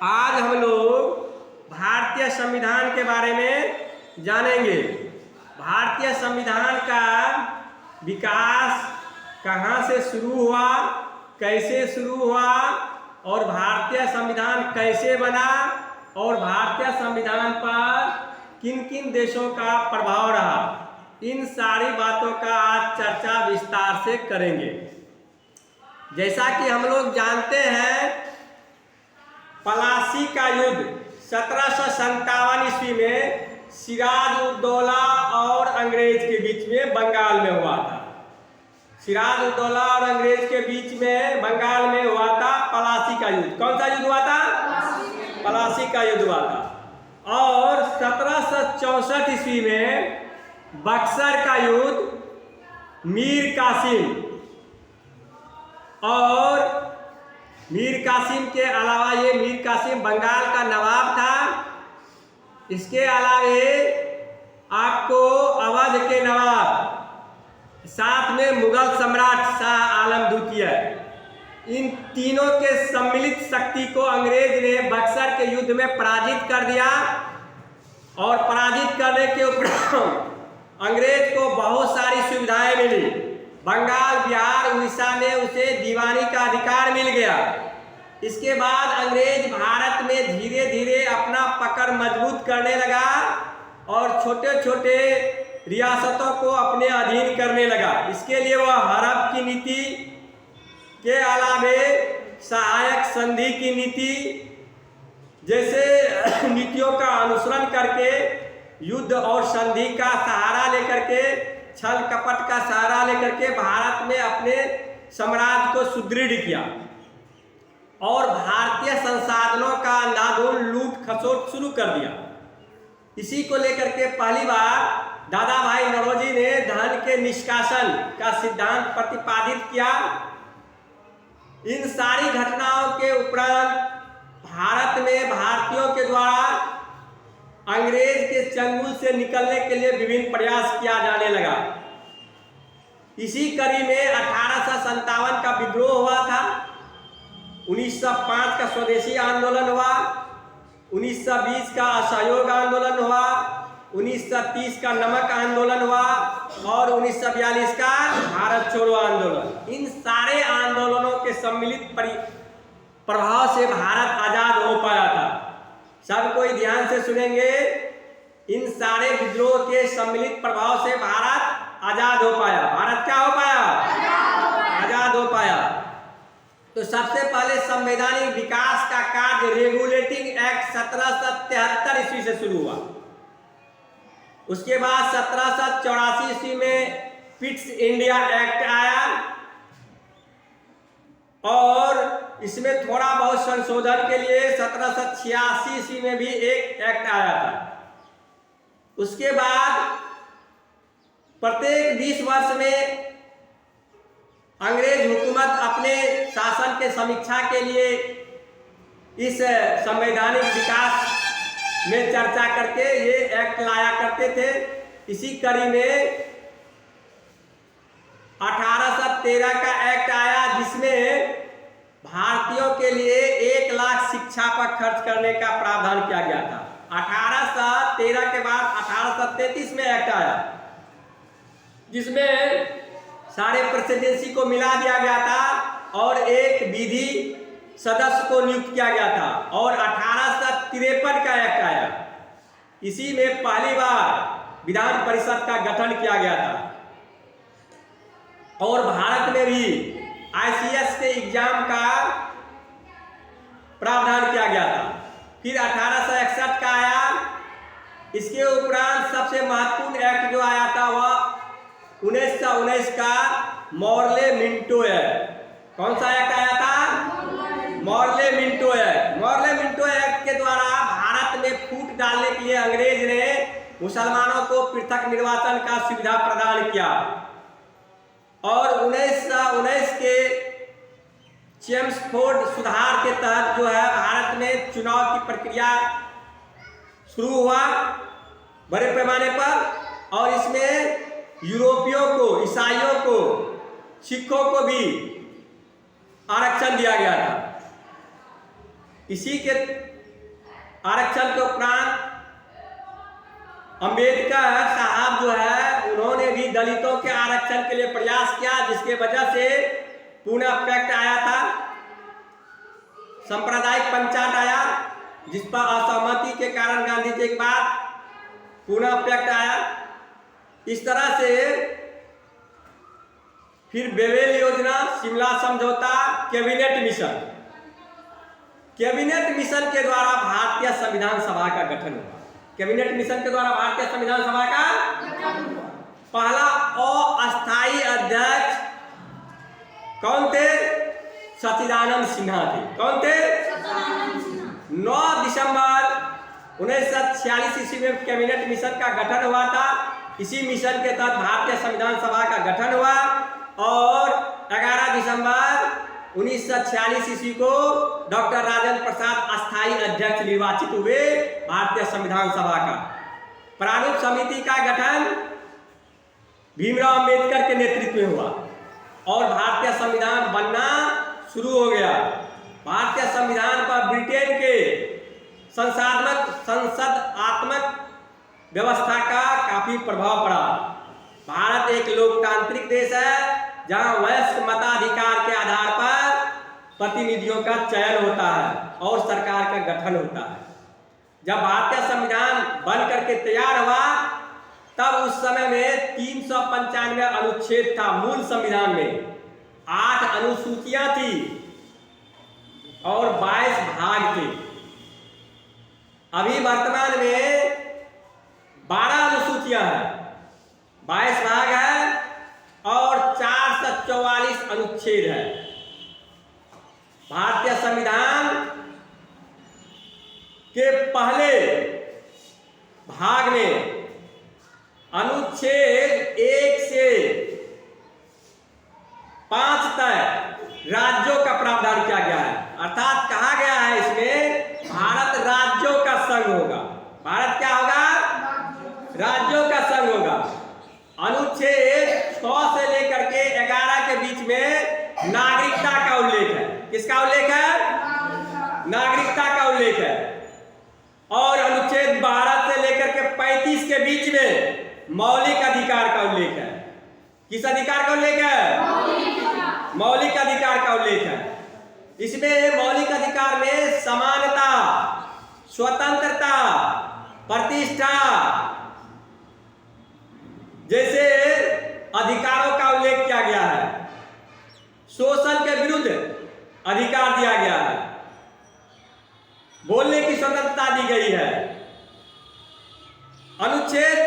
आज हम लोग भारतीय संविधान के बारे में जानेंगे। भारतीय संविधान का विकास कहाँ से शुरू हुआ, कैसे शुरू हुआ और भारतीय संविधान कैसे बना और भारतीय संविधान पर किन किन देशों का प्रभाव रहा, इन सारी बातों का आज चर्चा विस्तार से करेंगे। जैसा कि हम लोग जानते हैं, पलासी का युद्ध 1757 ईस्वी में सिराज उद दौला और अंग्रेज के बीच में बंगाल में हुआ था। सिराज उद दौला और अंग्रेज के बीच में बंगाल में हुआ था पलासी का युद्ध। कौन सा युद्ध हुआ था? पलासी का युद्ध हुआ था। और 1764 ईस्वी में बक्सर का युद्ध मीर कासिम और मीर कासिम के अलावा, ये मीर कासिम बंगाल का नवाब था। इसके अलावा आपको अवध के नवाब, साथ में मुगल सम्राट शाह आलम द्वितीय, इन तीनों के सम्मिलित शक्ति को अंग्रेज ने बक्सर के युद्ध में पराजित कर दिया। और पराजित करने के उपरांत अंग्रेज को बहुत सारी सुविधाएं मिली। बंगाल, बिहार, उड़ीसा में उसे दीवानी का अधिकार मिल गया। इसके बाद अंग्रेज भारत में धीरे धीरे अपना पकड़ मजबूत करने लगा और छोटे छोटे रियासतों को अपने अधीन करने लगा। इसके लिए वह हड़प की नीति के अलावे सहायक संधि की नीति जैसे नीतियों का अनुसरण करके, युद्ध और संधि का सहारा लेकर के, छल कपट का सहारा लेकर के भारत में अपने साम्राज्य को सुदृढ़ किया और भारतीय संसाधनों का अंधाधुंध लूट खसोट शुरू कर दिया। इसी को लेकर के पहली बार दादा भाई नौरोजी ने धन के निष्कासन का सिद्धांत प्रतिपादित किया। इन सारी घटनाओं के उपरांत भारत में भारतीयों के द्वारा अंग्रेज के चंगुल से निकलने के लिए विभिन्न प्रयास किया जाने लगा। इसी कड़ी में 1857 का विद्रोह हुआ था, 1905 का स्वदेशी आंदोलन हुआ, 1920 का असहयोग आंदोलन हुआ, 1930 का नमक आंदोलन हुआ और 1942 का भारत छोड़ो आंदोलन। इन सारे आंदोलनों के सम्मिलित प्रभाव से भारत आजाद हो पाया था। सब कोई ध्यान से सुनेंगे। इन सारे विद्रोह के सम्मिलित प्रभाव से भारत आजाद हो पाया। भारत क्या हो पाया? आजाद हो पाया। तो सबसे पहले संवैधानिक विकास का कार्य रेगुलेटिंग एक्ट 1773 ईस्वी से शुरू हुआ। उसके बाद 1784 ईस्वी में पिट्स इंडिया एक्ट आया और इसमें थोड़ा बहुत संशोधन के लिए 1786 ईस्वी में भी एक एक्ट आया था। उसके बाद प्रत्येक 20 वर्ष में अंग्रेज हुकूमत अपने शासन के समीक्षा के लिए इस संवैधानिक विकास में चर्चा करके ये एक्ट लाया करते थे। इसी कड़ी में 1813 का एक्ट आया, जिसमें भारतीयों के लिए 1 लाख शिक्षा पर खर्च करने का प्रावधान किया गया था। 1813 के बाद 1833 में एक्ट आया, जिसमें सारे प्रेसिडेंसी को मिला दिया गया था और एक विधि सदस्य को नियुक्त किया गया था। और 1853 का एक्ट आया। इसी में पहली बार विधान परिषद का गठन किया गया था और भारत में भी ICS के एग्जाम का प्रावधान किया गया था। फिर 1861 का आया। इसके उपरांत सबसे महत्वपूर्ण एक्ट जो आया था वह 1919 का मॉर्ले मिंटो एक्ट। कौन सा एक्ट आया था? Morley Minto act. Morley Minto act के द्वारा भारत में फूट डालने के लिए अंग्रेज ने मुसलमानों को पृथक निर्वाचन का सुविधा प्रदान किया और 1919 के चेम्सफोर्ड सुधार के तहत जो है भारत में चुनाव की प्रक्रिया शुरू हुआ बड़े पैमाने पर। और इसमें यूरोपियों को, ईसाइयों को, सिखों को भी आरक्षण दिया गया था। इसी के आरक्षण के उपरांत अंबेडकर साहब जो है उन्होंने भी दलितों के आरक्षण के लिए प्रयास किया, जिसके वजह से पूना पैक्ट आया था, सांप्रदायिक पंचायत आया, जिस पर असहमति के कारण गांधी जी के बाद पूना पैक्ट आया। इस तरह से फिर बेवेल योजना, शिमला समझौता, कैबिनेट मिशन के द्वारा भारतीय संविधान सभा का गठन हुआ। कैबिनेट मिशन के द्वारा भारतीय संविधान सभा का पहला अस्थायी अध्यक्ष कौन थे? सच्चिदानंद सिन्हा थे। कौन थे? 9 दिसंबर 1946 ईस्वी में कैबिनेट मिशन का गठन हुआ था। इसी मिशन के तहत भारतीय संविधान सभा का गठन हुआ और 11 दिसंबर 1946 ईस्वी को डॉक्टर राजेंद्र प्रसाद अस्थायी अध्यक्ष निर्वाचित हुए भारतीय संविधान सभा का। प्रारूप समिति का गठन भीमराव अंबेडकर के नेतृत्व में हुआ और भारतीय संविधान बनना शुरू हो गया। भारतीय संविधान पर ब्रिटेन के संसदात्मक व्यवस्था का काफी प्रभाव पड़ा। भारत एक लोकतांत्रिक देश है जहां वयस्क मताधिकार के आधार पर प्रतिनिधियों का चयन होता है और सरकार का गठन होता है। जब भारतीय संविधान बन करके तैयार हुआ तब उस समय में 395 अनुच्छेद था। मूल संविधान में 8 अनुसूचियां थी और 22 भाग थे। अभी वर्तमान में 12 अनुसूचियां हैं, 22 भाग है और 444 अनुच्छेद है। भारतीय संविधान के पहले भाग में अनुच्छेद 1 से 5 तक राज्यों का प्रावधान किया गया है। अर्थात कहा गया है इसमें भारत राज्यों का संघ होगा। भारत क्या होगा? राज्यों का संघ होगा। अनुच्छेद 6 से लेकर के 11 के बीच में नागरिकता का उल्लेख है। किसका उल्लेख है? नागरिकता का उल्लेख है। और अनुच्छेद 12 से लेकर के 35 के बीच में मौलिक अधिकार का उल्लेख है। किस अधिकार का उल्लेख है? मौलिक अधिकार का उल्लेख है। इसमें मौलिक अधिकार में समानता, स्वतंत्रता, प्रतिष्ठा जैसे अधिकारों का उल्लेख किया गया है। शोषण के विरुद्ध अधिकार दिया गया है। बोलने की स्वतंत्रता दी गई है। अनुच्छेद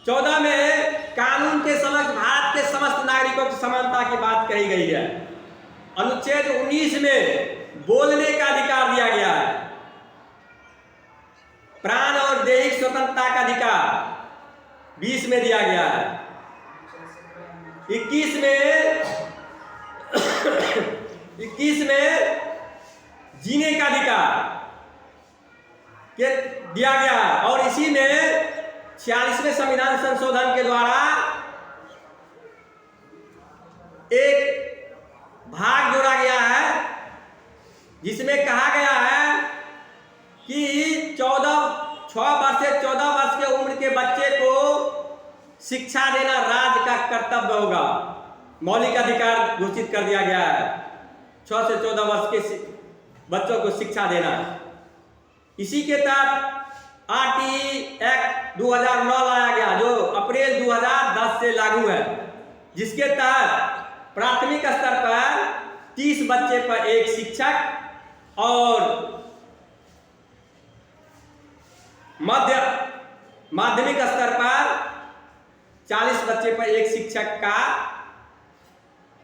14 में कानून के समक्ष भारत के समस्त नागरिकों की समानता की बात कही गई है। अनुच्छेद 19 में बोलने का अधिकार दिया गया है। प्राण और दैहिक स्वतंत्रता का अधिकार 20 में दिया गया है। 21 में जीने का अधिकार के दिया गया है और इसी में 46वें संविधान संशोधन के द्वारा एक भाग जोड़ा गया है जिसमें कहा गया है कि 6 वर्ष से 14 वर्ष के उम्र के बच्चे को शिक्षा देना राज्य का कर्तव्य होगा। मौलिक अधिकार घोषित कर दिया गया है। 6 से 14 वर्ष के बच्चों को शिक्षा देना। इसी के तहत आरटीई एक्ट 2009 लाया गया जो अप्रैल 2010 से लागू है, जिसके तहत प्राथमिक स्तर पर 30 बच्चे पर एक शिक्षक और माध्यमिक स्तर पर 40 बच्चे पर एक शिक्षक का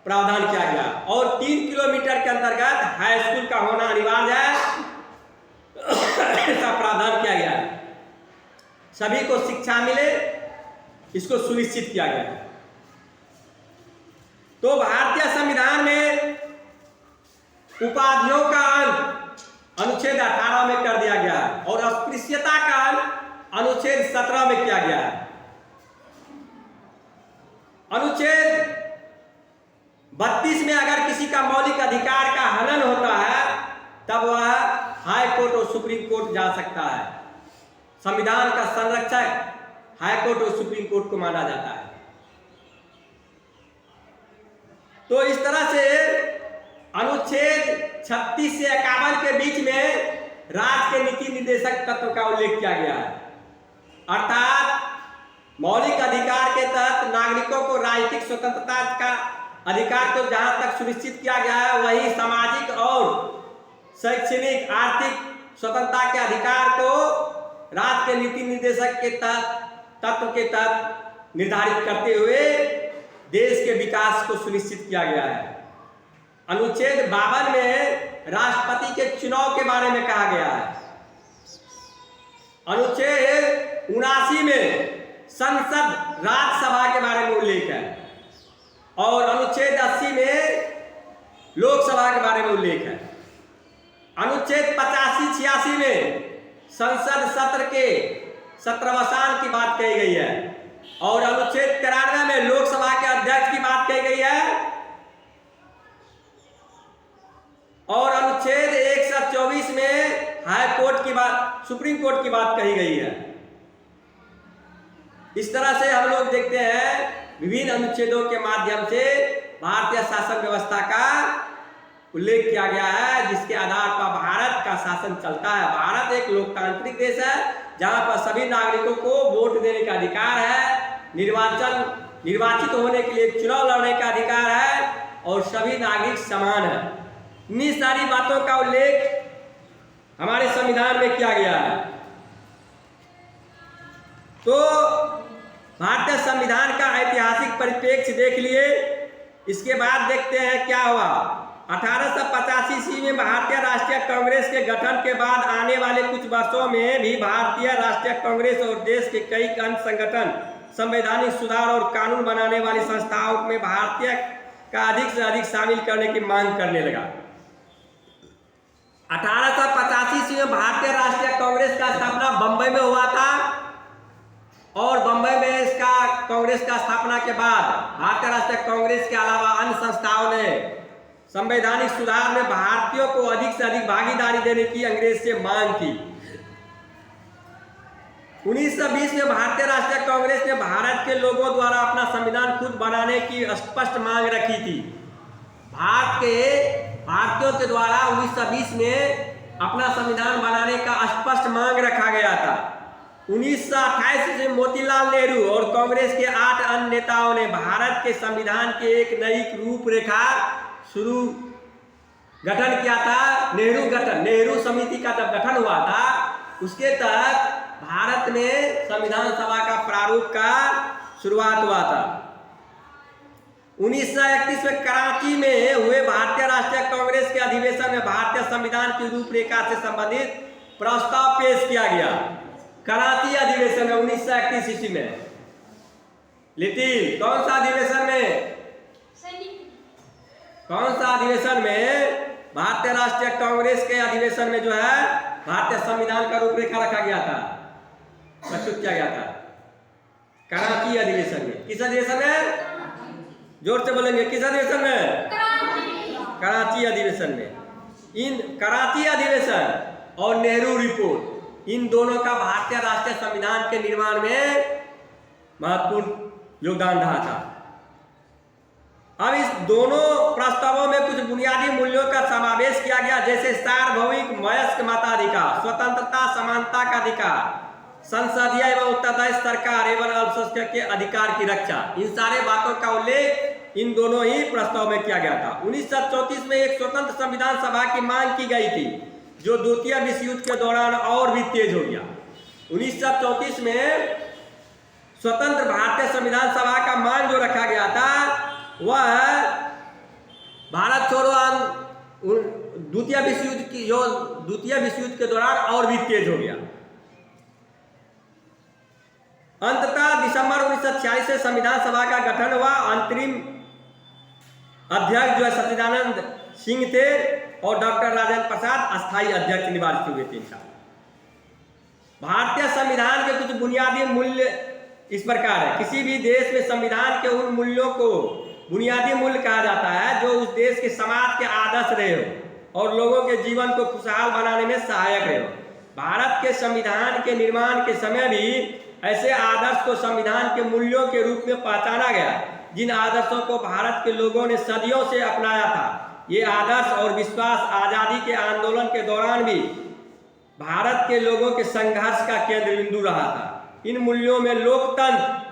प्रावधान किया गया और 3 किलोमीटर के अंतर्गत हाई स्कूल का होना अनिवार्य है, ऐसा प्रावधान किया गया है। सभी को शिक्षा मिले, इसको सुनिश्चित किया गया। तो भारतीय संविधान में उपाधियों का अंत अनुच्छेद 18 में कर दिया गया है और अस्पृश्यता का अंत अनुच्छेद 17 में किया गया है। अनुच्छेद 32 में अगर किसी का मौलिक अधिकार का हनन होता है तब वह हाई कोर्ट और सुप्रीम कोर्ट जा सकता है। संविधान का संरक्षक हाई कोर्ट और सुप्रीम कोर्ट को माना जाता है। तो इस तरह से अनुच्छेद 36 से 51 के बीच में राज्य के नीति निर्देशक तत्व का उल्लेख किया गया है। अर्थात मौलिक अधिकार के तहत नागरिकों को राजनीतिक स्वतंत्रता का अधिकार को जहां तक सुनिश्चित किया गया है, वही सामाजिक और शैक्षणिक आर्थिक स्वतंत्रता के अधिकार को राज्य के नीति निर्देशक के तत्व के तहत निर्धारित करते हुए देश के विकास को सुनिश्चित किया गया है। अनुच्छेद 52 में राष्ट्रपति के चुनाव के बारे में कहा गया है। अनुच्छेद 79 में संसद राज्यसभा के बारे में उल्लेख है और अनुच्छेद 80 में लोकसभा के बारे में उल्लेख है। अनुच्छेद 85-86 में संसद सत्र के सत्रावसान की बात कही गई है और अनुच्छेद 93 में लोकसभा के अध्यक्ष की बात कही गई है और अनुच्छेद 124 में हाई कोर्ट की बात, सुप्रीम कोर्ट की बात कही गई है। इस तरह से हम लोग देखते हैं विभिन्न अनुच्छेदों के माध्यम से भारतीय शासन व्यवस्था का उल्लेख किया गया है, जिसके आधार पर भारत का शासन चलता है। भारत एक लोकतांत्रिक देश है जहां पर सभी नागरिकों को वोट देने का अधिकार है, निर्वाचित होने के लिए चुनाव लड़ने का अधिकार है और सभी नागरिक समान है। इन्हीं सारी बातों का उल्लेख हमारे संविधान में किया गया है। तो भारतीय संविधान का ऐतिहासिक परिप्रेक्ष्य देख लिए। इसके बाद देखते हैं क्या हुआ। 1885 ईस्वी में भारतीय राष्ट्रीय कांग्रेस के गठन के बाद आने वाले कुछ वर्षों में भी भारतीय राष्ट्रीय कांग्रेस और देश के कई अन्य संगठन संवैधानिक सुधार और कानून बनाने वाली संस्थाओं में भारतीय का अधिक से अधिक शामिल करने की मांग करने लगा। 1885 ईस्वी में भारतीय राष्ट्रीय कांग्रेस का स्थापना बंबई में हुआ था और बंबई में इसका कांग्रेस का स्थापना के बाद भारतीय राष्ट्रीय कांग्रेस के अलावा अन्य संस्थाओं ने संवैधानिक सुधार में भारतीयों को अधिक से अधिक भागीदारी देने की अंग्रेज से मांग की। 1920 में भारतीय राष्ट्रीय कांग्रेस ने भारत के लोगों द्वारा अपना संविधान खुद बनाने की स्पष्ट मांग रखी थी। भारतीयों के द्वारा 1920 में अपना संविधान बनाने का स्पष्ट मांग रखा गया था। 1928 में मोतीलाल नेहरू और कांग्रेस के 8 अन्य नेताओं ने भारत के संविधान के एक नई रूपरेखा गठन किया था। नेहरू समिति का जब गठन हुआ था उसके तहत भारत में संविधान सभा का प्रारूप का शुरुआत हुआ था। 1931 में कराची में हुए भारतीय राष्ट्रीय कांग्रेस के अधिवेशन में भारतीय संविधान की रूपरेखा से संबंधित प्रस्ताव पेश किया गया। कराची अधिवेशन में 1931 ईस्वी में। लेकिन कौन सा अधिवेशन में भारतीय राष्ट्रीय कांग्रेस के अधिवेशन में जो है भारतीय संविधान का रूपरेखा रखा गया था, प्रस्तुत किया गया था। कराची अधिवेशन में। किस अधिवेशन में? जोर से बोलेंगे, किस अधिवेशन में? कराची अधिवेशन में। इन कराची अधिवेशन और नेहरू रिपोर्ट, इन दोनों का भारतीय राष्ट्रीय संविधान के निर्माण में महत्वपूर्ण योगदान रहा था। अब इस दोनों प्रस्तावों में कुछ बुनियादी मूल्यों का समावेश किया गया, जैसे सार्वभौमिक वयस्क मताधिकार, स्वतंत्रता समानता का अधिकार, संसदीय एवं उत्तरदायी सरकार एवं अल्पसंख्यक के अधिकार की रक्षा। इन सारे बातों का उल्लेख इन दोनों ही प्रस्ताव में किया गया था। 1934 में एक स्वतंत्र संविधान सभा की मांग की गई थी, जो द्वितीय विश्व युद्ध के दौरान और भी तेज हो गया। 1934 में स्वतंत्र भारतीय संविधान सभा का मांग जो रखा गया था वह भारत छोड़ो द्वितीय विश्व युद्ध के दौरान और भी तेज हो गया। अंततः दिसंबर 1946 से संविधान सभा का गठन हुआ। अंतरिम अध्यक्ष जो है सच्चिदानंद सिंह थे और डॉक्टर राजेंद्र प्रसाद अस्थायी अध्यक्ष निर्वाचित हुए 3 साल। भारतीय संविधान के कुछ बुनियादी मूल्य इस प्रकार है। किसी भी देश में संविधान के उन मूल्यों को बुनियादी मूल्य कहा जाता है जो उस देश के समाज के आदर्श रहे हो और लोगों के जीवन को खुशहाल बनाने में सहायक रहे हो। भारत के संविधान के निर्माण के समय भी ऐसे आदर्श को संविधान के मूल्यों के रूप में पहचाना गया, जिन आदर्शों को भारत के लोगों ने सदियों से अपनाया था। ये आदर्श और विश्वास आज़ादी के आंदोलन के दौरान भी भारत के लोगों के संघर्ष का केंद्र बिंदु रहा था। इन मूल्यों में लोकतंत्र,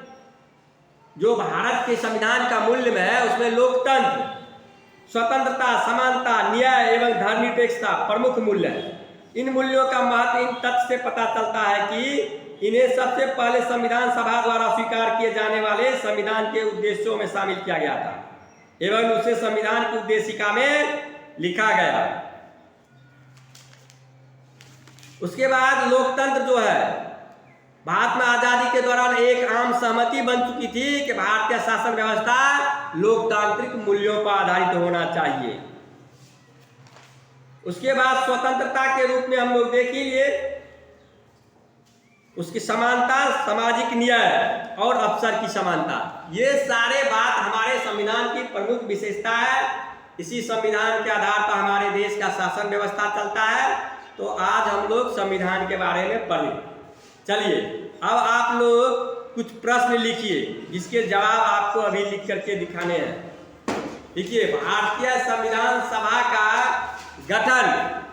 जो भारत के संविधान का मूल्य में है, उसमें लोकतंत्र, स्वतंत्रता, समानता, न्याय एवं धर्मनिरपेक्षता प्रमुख मूल्य है। इन मूल्यों का महत्व इन तथ्य से पता चलता है कि इन्हें सबसे पहले संविधान सभा द्वारा स्वीकार किए जाने वाले संविधान के उद्देश्यों में शामिल किया गया था एवं उसे संविधान की उद्देशिका में लिखा गया। उसके बाद लोकतंत्र जो है, भारत में आजादी के दौरान एक आम सहमति बन चुकी थी कि भारतीय शासन व्यवस्था लोकतांत्रिक मूल्यों पर आधारित होना चाहिए। उसके बाद स्वतंत्रता के रूप में हम लोग देख लिए उसकी समानता, सामाजिक न्याय और अवसर की समानता। ये सारे बात हमारे संविधान की प्रमुख विशेषता है। इसी संविधान के आधार पर हमारे देश का शासन व्यवस्था चलता है। तो आज हम लोग संविधान के बारे में पढ़ें। चलिए अब आप लोग कुछ प्रश्न लिखिए जिसके जवाब आपको अभी लिख करके दिखाने हैं। देखिए, भारतीय संविधान सभा का गठन